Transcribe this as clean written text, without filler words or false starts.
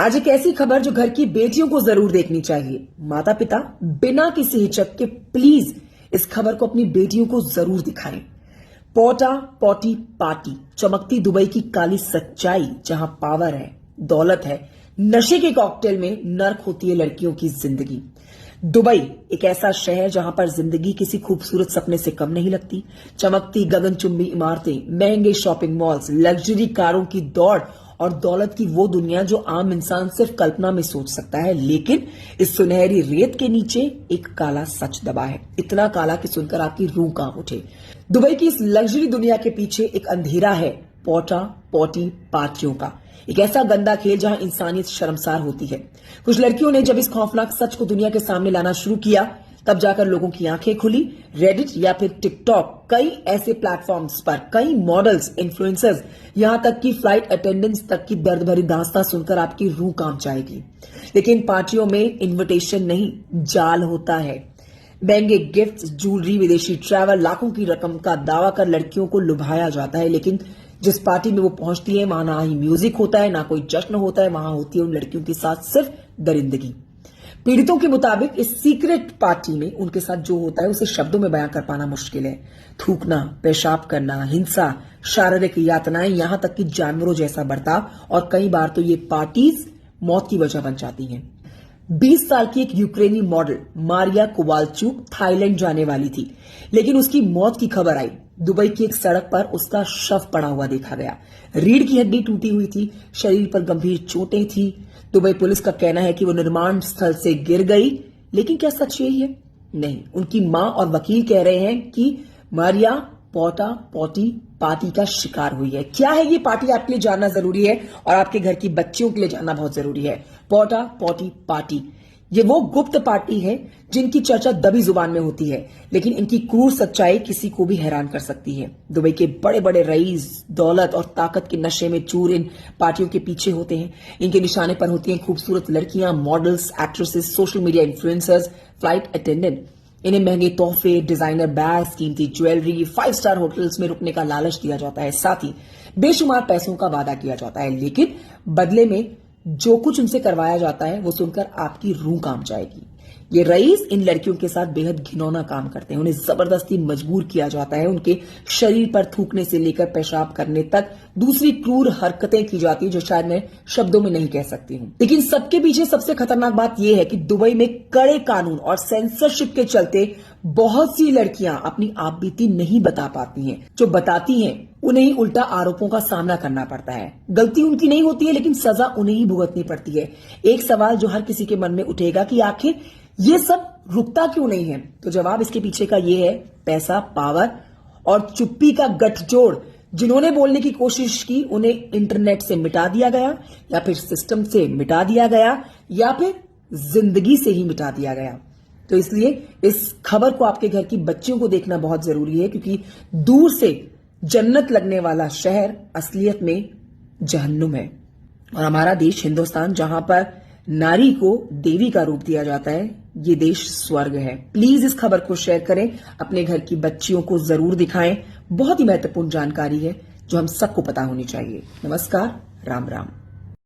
आज एक ऐसी खबर जो घर की बेटियों को जरूर देखनी चाहिए। माता पिता बिना किसी हिचक के प्लीज इस खबर को अपनी बेटियों को जरूर दिखाएं। पोटा पोटी पार्टी, चमकती दुबई की काली सच्चाई, जहां पावर है, दौलत है, नशे के कॉकटेल में नर्क होती है लड़कियों की जिंदगी। दुबई एक ऐसा शहर जहां पर जिंदगी किसी खूबसूरत सपने से कम नहीं लगती। चमकती गगनचुंबी इमारतें, महंगे शॉपिंग मॉल्स, लग्जरी कारों की दौड़ और दौलत की वो दुनिया जो आम इंसान सिर्फ कल्पना में सोच सकता है। लेकिन इस सुनहरी रेत के नीचे एक काला सच दबा है, इतना काला कि सुनकर आपकी रूह कांप उठे। दुबई की इस लग्जरी दुनिया के पीछे एक अंधेरा है, पोटा पोटी पार्टियों का। एक ऐसा गंदा खेल जहां इंसानियत शर्मसार होती है। कुछ लड़कियों ने जब इस खौफनाक सच को दुनिया के सामने लाना शुरू किया, तब जाकर लोगों की आंखें खुली। रेडिट या फिर टिकटॉक, कई ऐसे प्लेटफॉर्म्स पर कई मॉडल्स, इन्फ्लुएंसर्स, यहां तक कि फ्लाइट अटेंडेंट्स तक की दर्द भरी दास्तां सुनकर आपकी रूह कांप जाएगी। लेकिन पार्टियों में इन्विटेशन नहीं, जाल होता है। महंगे गिफ्ट्स, ज्वेलरी, विदेशी ट्रैवल, लाखों की रकम का दावा कर लड़कियों को लुभाया जाता है। लेकिन जिस पार्टी में वो पहुंचती है, वहां ना ही म्यूजिक होता है, ना कोई जश्न होता है। वहां होती है उन लड़कियों के साथ सिर्फ दरिंदगी। पीड़ितों के मुताबिक इस सीक्रेट पार्टी में उनके साथ जो होता है उसे शब्दों में बयां कर पाना मुश्किल है। थूकना, पेशाब करना, हिंसा, शारीरिक यातनाएं, यहां तक कि जानवरों जैसा बर्ताव, और कई बार तो ये पार्टीज मौत की वजह बन जाती हैं। 20 साल की एक यूक्रेनी मॉडल मारिया कोवालचुक थाईलैंड जाने वाली थी, लेकिन उसकी मौत की खबर आई। दुबई की एक सड़क पर उसका शव पड़ा हुआ देखा गया। रीढ़ की हड्डी टूटी हुई थी, शरीर पर गंभीर चोटें थी। दुबई पुलिस का कहना है कि वो निर्माण स्थल से गिर गई, लेकिन क्या सच यही है? नहीं। उनकी मां और वकील कह रहे हैं कि मारिया पोटा पोटी पार्टी का शिकार हुई है। क्या है ये पार्टी, आपके लिए जानना जरूरी है और आपके घर की बच्चियों के लिए जानना बहुत जरूरी है। पोटा पोटी पार्टी, ये वो गुप्त पार्टी है जिनकी चर्चा दबी जुबान में होती है, लेकिन इनकी क्रूर सच्चाई किसी को भी हैरान कर सकती है। दुबई के बड़े बड़े रईस दौलत और ताकत के नशे में चूर इन पार्टियों के पीछे होते हैं। इनके निशाने पर होती हैं खूबसूरत लड़कियां, models, actresses, social media influencers, flight attendant. इन्हें महंगे तोहफे, डिजाइनर बैग्स, कीमती ज्वेलरी, 5 स्टार होटल्स में रुकने का लालच दिया जाता है। साथ ही बेशुमार पैसों का वादा किया जाता है, लेकिन बदले में जो कुछ उनसे करवाया जाता है वो सुनकर आपकी रूह कांप जाएगी। ये रईस इन लड़कियों के साथ बेहद घिनौना काम करते हैं। उन्हें जबरदस्ती मजबूर किया जाता है, उनके शरीर पर थूकने से लेकर पेशाब करने तक दूसरी क्रूर हरकतें की जाती है जो शायद मैं शब्दों में नहीं कह सकती हूं। लेकिन सबके पीछे सबसे खतरनाक बात यह है कि दुबई में कड़े कानून और सेंसरशिप के चलते बहुत सी लड़कियां अपनी आपबीती नहीं बता पाती हैं। जो बताती हैं उन्हें ही उल्टा आरोपों का सामना करना पड़ता है। गलती उनकी नहीं होती है, लेकिन सजा उन्हें ही भुगतनी पड़ती है। एक सवाल जो हर किसी के मन में उठेगा कि आखिर ये सब रुकता क्यों नहीं है? तो जवाब इसके पीछे का ये है, पैसा, पावर और चुप्पी का गठजोड़। जिन्होंने बोलने की कोशिश की उन्हें इंटरनेट से मिटा दिया गया, या फिर सिस्टम से मिटा दिया गया, या फिर जिंदगी से ही मिटा दिया गया। तो इसलिए इस खबर को आपके घर की बच्चियों को देखना बहुत जरूरी है, क्योंकि दूर से जन्नत लगने वाला शहर असलियत में जहन्नुम है। और हमारा देश हिंदुस्तान, जहां पर नारी को देवी का रूप दिया जाता है, ये देश स्वर्ग है। प्लीज इस खबर को शेयर करें, अपने घर की बच्चियों को जरूर दिखाएं। बहुत ही महत्वपूर्ण जानकारी है जो हम सबको पता होनी चाहिए। नमस्कार, राम राम।